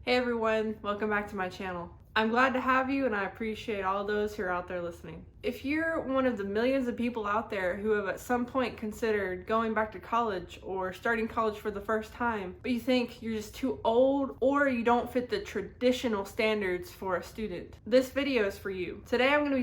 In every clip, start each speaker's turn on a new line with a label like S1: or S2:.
S1: Hey everyone, welcome back to my channel. I'm glad to have you and I appreciate all those who are out there listening. If you're one of the millions of people out there who have at some point considered going back to college or starting college for the first time, but you think you're just too old or you don't fit the traditional standards for a student, this video is for you. Today I'm going to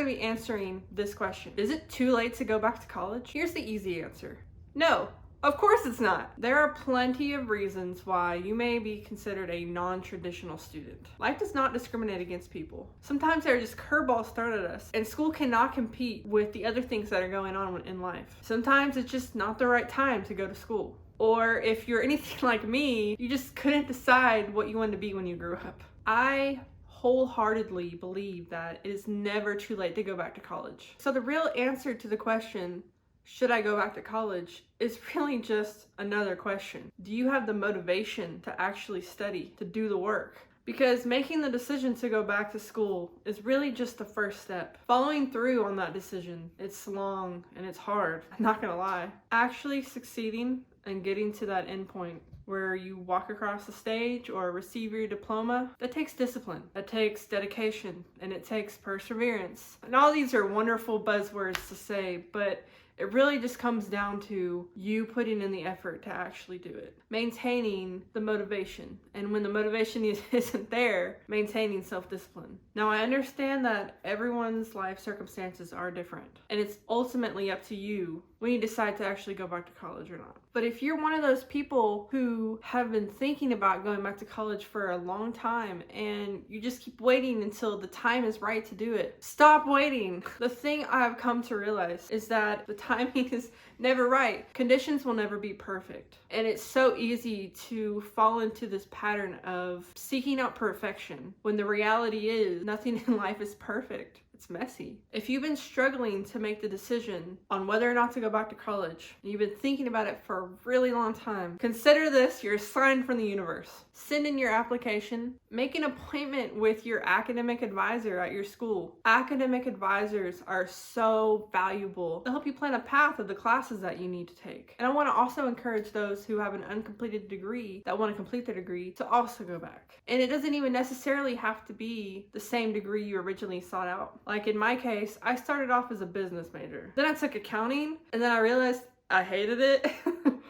S1: be answering this question. Is it too late to go back to college? Here's the easy answer. No. Of course it's not. There are plenty of reasons why you may be considered a non-traditional student. Life does not discriminate against people. Sometimes there are just curveballs thrown at us, and school cannot compete with the other things that are going on in life. Sometimes it's just not the right time to go to school. Or if you're anything like me, you just couldn't decide what you wanted to be when you grew up. I wholeheartedly believe that it is never too late to go back to college. So the real answer to the question, should I go back to college, is really just another question. Do you have the motivation to actually study, to do the work? Because making the decision to go back to school is really just the first step. Following through on that decision, it's long and it's hard, I'm not gonna lie. Actually succeeding and getting to that end point where you walk across the stage or receive your diploma, that takes discipline, that takes dedication, and it takes perseverance. And all these are wonderful buzzwords to say, but it really just comes down to you putting in the effort to actually do it. Maintaining the motivation. And when the motivation isn't there, maintaining self-discipline. Now, I understand that everyone's life circumstances are different. And it's ultimately up to you when you decide to actually go back to college or not. But if you're one of those people who have been thinking about going back to college for a long time and you just keep waiting until the time is right to do it, stop waiting. The thing I've come to realize is that the timing is never right. Conditions will never be perfect. And it's so easy to fall into this pattern of seeking out perfection when the reality is nothing in life is perfect. It's messy. If you've been struggling to make the decision on whether or not to go back to college, and you've been thinking about it for a really long time, consider this your sign from the universe. Send in your application. Make an appointment with your academic advisor at your school. Academic advisors are so valuable. They'll help you plan a path of the classes that you need to take. And I want to also encourage those who have an uncompleted degree that want to complete their degree to also go back. And it doesn't even necessarily have to be the same degree you originally sought out. Like in my case, I started off as a business major. Then I took accounting, and then I realized I hated it.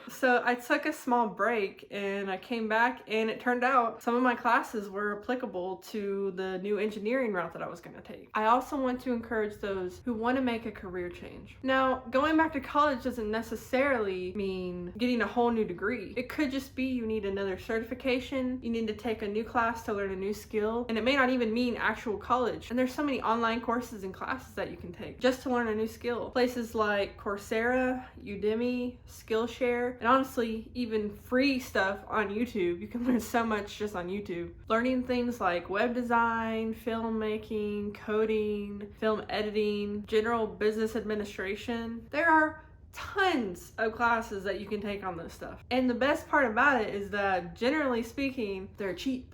S1: So I took a small break and I came back, and it turned out some of my classes were applicable to the new engineering route that I was going to take. I also want to encourage those who want to make a career change. Now, going back to college doesn't necessarily mean getting a whole new degree. It could just be you need another certification, you need to take a new class to learn a new skill, and it may not even mean actual college. And there's so many online courses and classes that you can take just to learn a new skill. Places like Coursera, Udemy, Skillshare, and honestly, even free stuff on YouTube. You can learn so much just on YouTube. Learning things like web design, filmmaking, coding, film editing, general business administration. There are tons of classes that you can take on this stuff. And the best part about it is that, generally speaking, they're cheap.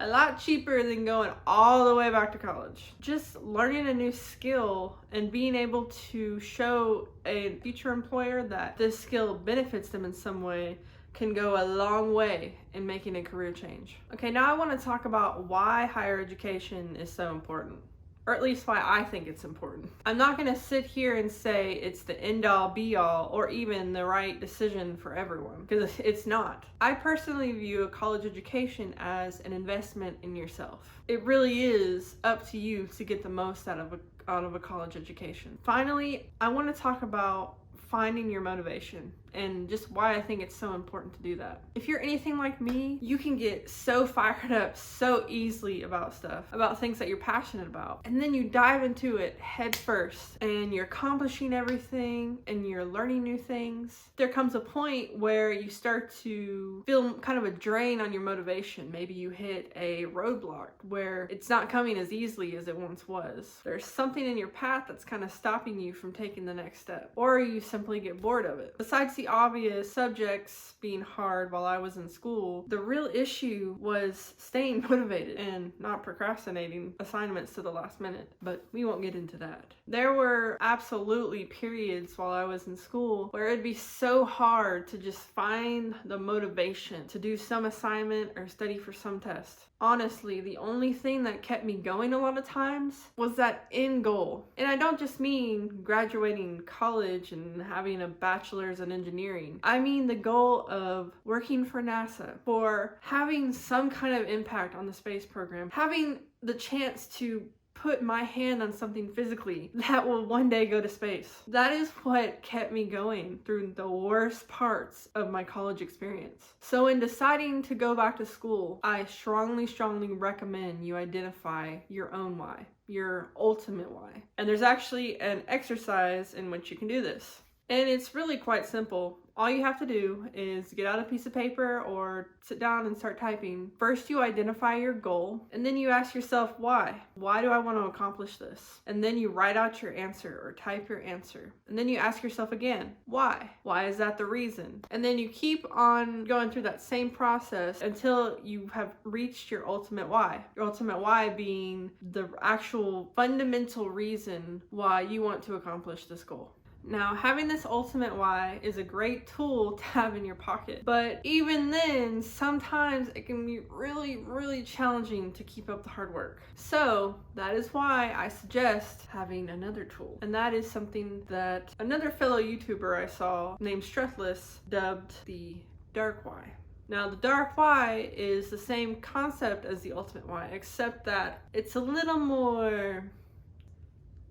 S1: A lot cheaper than going all the way back to college. Just learning a new skill and being able to show a future employer that this skill benefits them in some way can go a long way in making a career change. Okay, now I want to talk about why higher education is so important. Or at least why I think it's important. I'm not going to sit here and say it's the end-all be-all or even the right decision for everyone, because it's not. I personally view a college education as an investment in yourself. It really is up to you to get the most out of a college education. Finally, I want to talk about finding your motivation and just why I think it's so important to do that. If you're anything like me, you can get so fired up so easily about stuff, about things that you're passionate about. And then you dive into it head first and you're accomplishing everything and you're learning new things. There comes a point where you start to feel kind of a drain on your motivation. Maybe you hit a roadblock where it's not coming as easily as it once was. There's something in your path that's kind of stopping you from taking the next step, or you simply get bored of it. Besides the obvious subjects being hard while I was in school, the real issue was staying motivated and not procrastinating assignments to the last minute. But we won't get into that. There were absolutely periods while I was in school where it'd be so hard to just find the motivation to do some assignment or study for some test. Honestly, the only thing that kept me going a lot of times was that end goal. And I don't just mean graduating college and having a bachelor's in engineering. I mean the goal of working for NASA, for having some kind of impact on the space program, having the chance to put my hand on something physically that will one day go to space. That is what kept me going through the worst parts of my college experience. So in deciding to go back to school, I strongly recommend you identify your own why, your ultimate why. And there's actually an exercise in which you can do this. And it's really quite simple. All you have to do is get out a piece of paper or sit down and start typing. First, you identify your goal, and then you ask yourself why. Why do I want to accomplish this? And then you write out your answer or type your answer. And then you ask yourself again, why? Why is that the reason? And then you keep on going through that same process until you have reached your ultimate why. Your ultimate why being the actual fundamental reason why you want to accomplish this goal. Now, having this ultimate why is a great tool to have in your pocket, but even then, sometimes it can be really challenging to keep up the hard work. So that is why I suggest having another tool, and that is something that another fellow YouTuber I saw named Stressless dubbed the dark why. Now, the dark why is the same concept as the ultimate why, except that it's a little more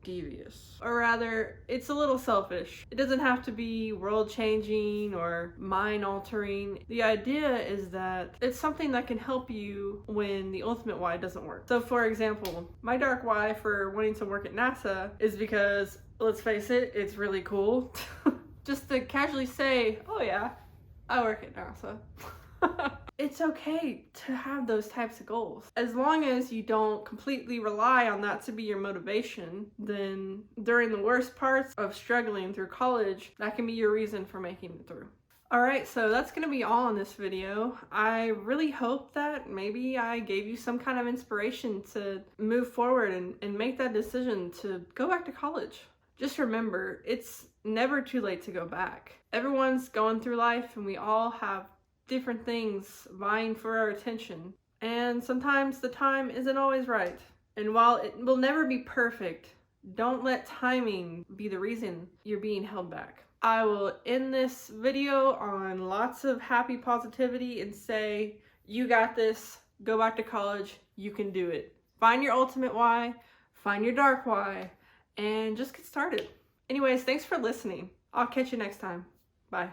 S1: devious, or rather, it's a little selfish. It doesn't have to be world-changing or mind-altering. The idea is that it's something that can help you when the ultimate why doesn't work. So for example, my dark why for wanting to work at NASA is because, let's face it, it's really cool. Just to casually say, oh yeah, I work at NASA. It's okay to have those types of goals. As long as you don't completely rely on that to be your motivation, then during the worst parts of struggling through college, that can be your reason for making it through. Alright, so that's going to be all in this video. I really hope that maybe I gave you some kind of inspiration to move forward and make that decision to go back to college. Just remember, it's never too late to go back. Everyone's going through life and we all have different things vying for our attention. And sometimes the time isn't always right. And while it will never be perfect, don't let timing be the reason you're being held back. I will end this video on lots of happy positivity and say, you got this, go back to college, you can do it. Find your ultimate why, find your dark why, and just get started. Anyways, thanks for listening. I'll catch you next time. Bye.